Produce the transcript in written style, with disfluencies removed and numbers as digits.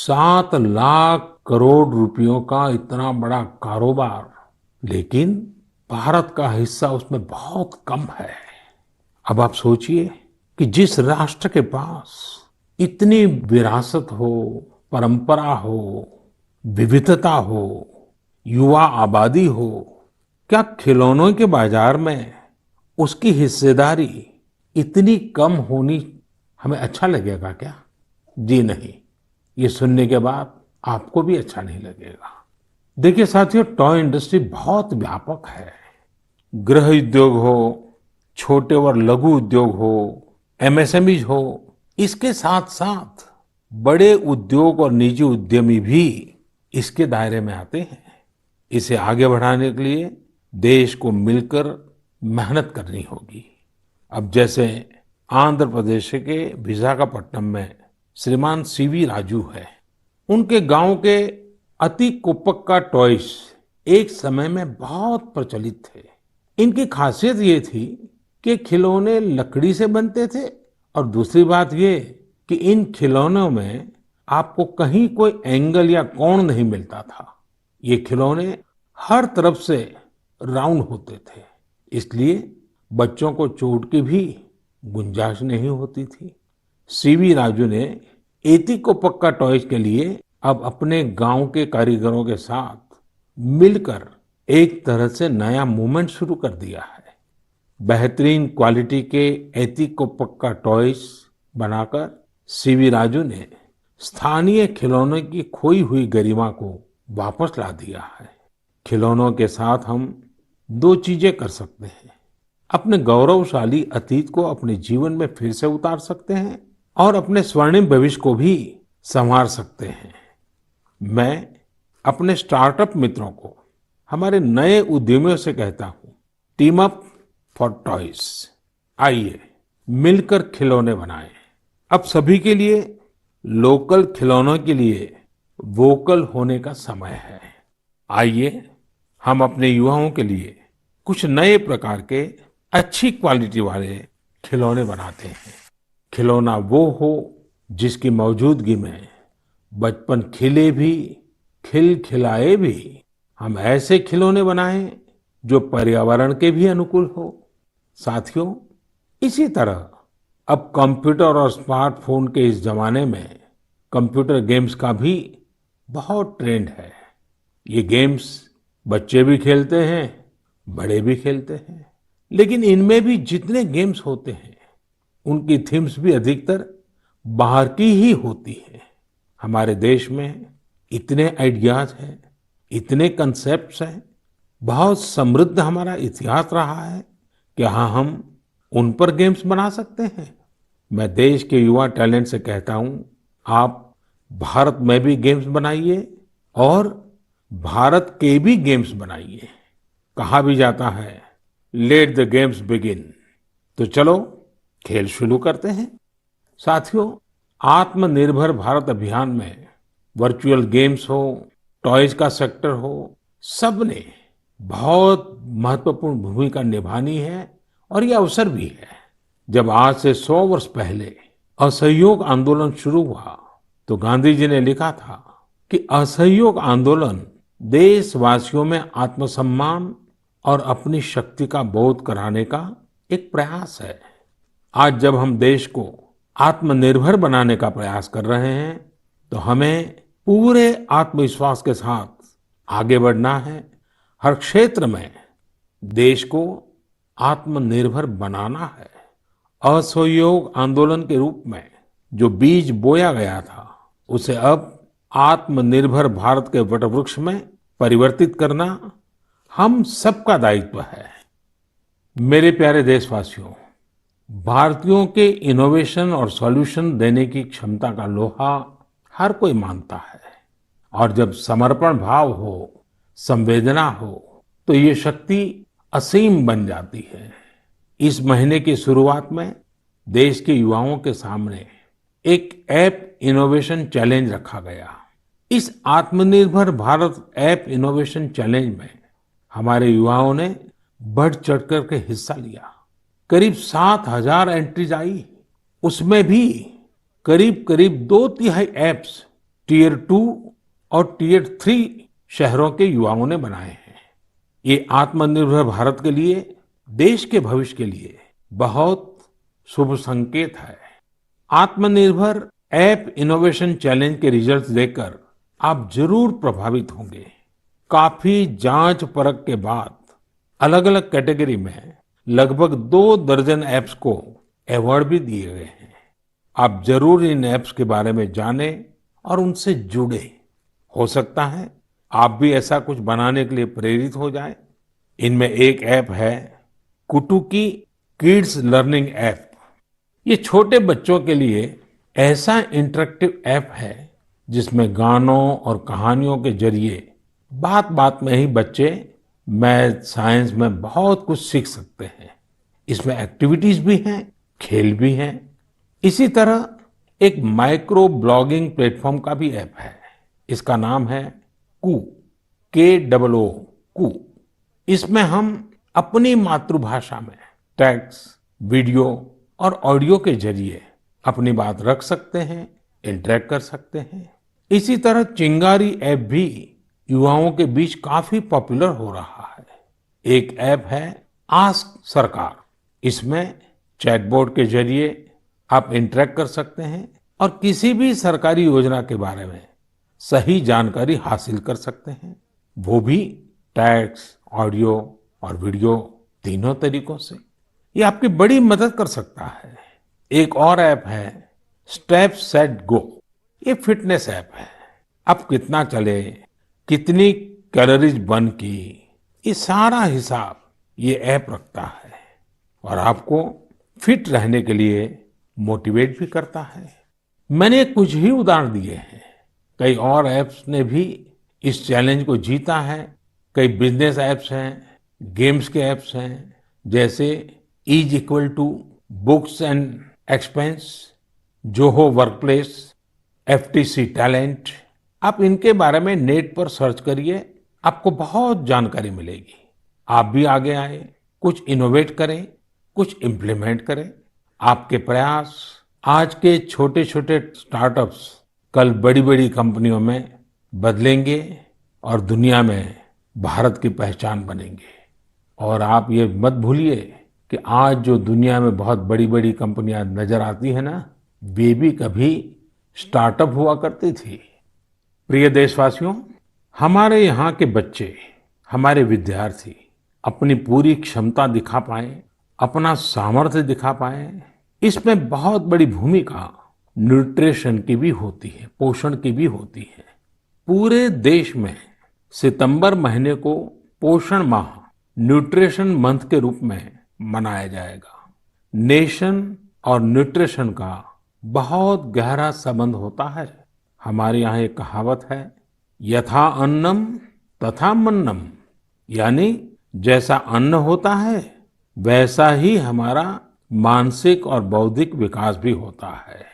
7 लाख करोड़ रुपयों का इतना बड़ा कारोबार, लेकिन भारत का हिस्सा उसमें बहुत कम है। अब आप सोचिए कि जिस राष्ट्र के पास इतनी विरासत हो, परंपरा हो, विविधता हो, युवा आबादी हो, क्या खिलौनों के बाजार में उसकी हिस्सेदारी इतनी कम होनी हमें अच्छा लगेगा क्या? जी नहीं। ये सुनने के बाद आपको भी अच्छा नहीं लगेगा। देखिए साथियों, टॉय इंडस्ट्री बहुत व्यापक है। गृह उद्योग हो, छोटे और लघु उद्योग हो, एमएसएमईज हो, इसके साथ साथ बड़े उद्योग और निजी उद्यमी भी इसके दायरे में आते हैं। इसे आगे बढ़ाने के लिए देश को मिलकर मेहनत करनी होगी। अब जैसे आंध्र प्रदेश के विशाखापट्टनम में श्रीमान सीवी राजू है। उनके गांव के अति कोप्पका टॉयज एक समय में बहुत प्रचलित थे। इनकी खासियत ये थी कि खिलौने लकड़ी से बनते थे और दूसरी बात ये कि इन खिलौनों में आपको कहीं कोई एंगल या कोण नहीं मिलता था। ये खिलौने हर तरफ से राउंड होते थे, इसलिए बच्चों को चोट की भी गुंजाइश नहीं होती थी। सीवी राजू ने एती को पक्का टॉयज के लिए अब अपने गांव के कारीगरों के साथ मिलकर एक तरह से नया मूवमेंट शुरू कर दिया है। बेहतरीन क्वालिटी के एती को पक्का टॉयज बनाकर सीवी राजू ने स्थानीय खिलौनों की खोई हुई गरिमा को वापस ला दिया है। खिलौनों के साथ हम दो चीजें कर सकते हैं। अपने गौरवशाली अतीत को अपने जीवन में फिर से उतार सकते हैं और अपने स्वर्णिम भविष्य को भी संवार सकते हैं। मैं अपने स्टार्टअप मित्रों को, हमारे नए उद्यमियों से कहता हूँ, टीम अप फॉर टॉयज। आइए मिलकर खिलौने बनाएं। अब सभी के लिए लोकल खिलौनों के लिए वोकल होने का समय है। आइए हम अपने युवाओं के लिए कुछ नए प्रकार के अच्छी क्वालिटी वाले खिलौने बनाते हैं। खिलौना वो हो जिसकी मौजूदगी में बचपन खिले भी, खिलखिलाए भी। हम ऐसे खिलौने बनाएं जो पर्यावरण के भी अनुकूल हो। साथियों, इसी तरह अब कंप्यूटर और स्मार्टफोन के इस जमाने में कंप्यूटर गेम्स का भी बहुत ट्रेंड है। ये गेम्स बच्चे भी खेलते हैं, बड़े भी खेलते हैं, लेकिन इनमें भी जितने गेम्स होते हैं उनकी थीम्स भी अधिकतर बाहर की ही होती है। हमारे देश में इतने आइडियाज हैं, इतने कंसेप्ट्स हैं, बहुत समृद्ध हमारा इतिहास रहा है कि हाँ, हम उन पर गेम्स बना सकते हैं। मैं देश के युवा टैलेंट से कहता हूँ, आप भारत में भी गेम्स बनाइए और भारत के भी गेम्स बनाइए। कहा भी जाता है, लेट द गेम्स बिगिन। तो चलो खेल शुरू करते हैं। साथियों, आत्मनिर्भर भारत अभियान में वर्चुअल गेम्स हो, टॉयज का सेक्टर हो, सबने बहुत महत्वपूर्ण भूमिका निभानी है और ये अवसर भी है। जब आज से 100 वर्ष पहले असहयोग आंदोलन शुरू हुआ तो गांधी जी ने लिखा था कि असहयोग आंदोलन देशवासियों में आत्मसम्मान और अपनी शक्ति का बोध कराने का एक प्रयास है। आज जब हम देश को आत्मनिर्भर बनाने का प्रयास कर रहे हैं तो हमें पूरे आत्मविश्वास के साथ आगे बढ़ना है। हर क्षेत्र में देश को आत्मनिर्भर बनाना है। असहयोग आंदोलन के रूप में जो बीज बोया गया था उसे अब आत्मनिर्भर भारत के वटवृक्ष में परिवर्तित करना हम सबका दायित्व है। मेरे प्यारे देशवासियों, भारतीयों के इनोवेशन और सॉल्यूशन देने की क्षमता का लोहा हर कोई मानता है और जब समर्पण भाव हो, संवेदना हो, तो ये शक्ति असीम बन जाती है। इस महीने की शुरुआत में देश के युवाओं के सामने एक ऐप इनोवेशन चैलेंज रखा गया। इस आत्मनिर्भर भारत ऐप इनोवेशन चैलेंज में हमारे युवाओं ने बढ़ चढ़कर के हिस्सा लिया। करीब 7,000 एंट्रीज आई। उसमें भी करीब करीब 2 तिहाई ऐप्स टियर 2 और टियर 3 शहरों के युवाओं ने बनाए हैं। ये आत्मनिर्भर भारत के लिए, देश के भविष्य के लिए बहुत शुभ संकेत है। आत्मनिर्भर ऐप इनोवेशन चैलेंज के रिजल्ट्स देखकर आप जरूर प्रभावित होंगे। काफी जांच परख के बाद अलग-अलग कैटेगरी में लगभग 2 दर्जन ऐप्स को अवार्ड भी दिए गए हैं। आप जरूर इन ऐप्स के बारे में जानें और उनसे जुड़े। हो सकता है आप भी ऐसा कुछ बनाने के लिए प्रेरित हो जाएं। इनमें एक ऐप है कुटुकी किड्स लर्निंग ऐप। ये छोटे बच्चों के लिए ऐसा इंटरेक्टिव ऐप है जिसमें गानों और कहानियों के जरिए बात बात में ही बच्चे मैथ साइंस में बहुत कुछ सीख सकते हैं। इसमें एक्टिविटीज भी हैं, खेल भी हैं। इसी तरह एक माइक्रो ब्लॉगिंग प्लेटफॉर्म का भी ऐप है। इसका नाम है कू, KOO कू। इसमें हम अपनी मातृभाषा में टेक्स्ट, वीडियो और ऑडियो के जरिए अपनी बात रख सकते हैं, इंटरेक्ट कर सकते हैं। इसी तरह चिंगारी ऐप भी युवाओं के बीच काफी पॉपुलर हो रहा है। एक ऐप है आस्क सरकार। इसमें चैटबॉट के जरिए आप इंटरेक्ट कर सकते हैं और किसी भी सरकारी योजना के बारे में सही जानकारी हासिल कर सकते हैं, वो भी टेक्स्ट, ऑडियो और वीडियो तीनों तरीकों से। ये आपकी बड़ी मदद कर सकता है। एक और ऐप है स्टेप सेट गो। ये फिटनेस ऐप है। आप कितना चले, कितनी कैलोरीज बर्न की, ये सारा हिसाब ये ऐप रखता है और आपको फिट रहने के लिए मोटिवेट भी करता है। मैंने कुछ ही उदाहरण दिए हैं। कई और ऐप्स ने भी इस चैलेंज को जीता है। कई बिजनेस ऐप्स हैं, गेम्स के ऐप्स हैं, जैसे is equal to books and expense, Zoho workplace, FTC talent. आप इनके बारे में नेट पर सर्च करिए, आपको बहुत जानकारी मिलेगी। आप भी आगे आए, कुछ इनोवेट करें, कुछ इम्प्लीमेंट करें। आपके प्रयास आज के छोटे छोटे स्टार्टअप्स कल बड़ी बड़ी कंपनियों में बदलेंगे और दुनिया में भारत की पहचान बनेंगे। और आप ये मत भूलिए कि आज जो दुनिया में बहुत बड़ी बड़ी कंपनियां नजर आती है ना, वे भी कभी स्टार्टअप हुआ करती थी। प्रिय देशवासियों, हमारे यहाँ के बच्चे, हमारे विद्यार्थी अपनी पूरी क्षमता दिखा पाए, अपना सामर्थ्य दिखा पाए, इसमें बहुत बड़ी भूमिका न्यूट्रिशन की भी होती है, पोषण की भी होती है। पूरे देश में सितंबर महीने को पोषण माह, न्यूट्रिशन मंथ के रूप में मनाया जाएगा। नेशन और न्यूट्रिशन का बहुत गहरा संबंध होता है। हमारे यहाँ एक कहावत है, यथा अन्नम तथा मन्नम, यानी जैसा अन्न होता है वैसा ही हमारा मानसिक और बौद्धिक विकास भी होता है।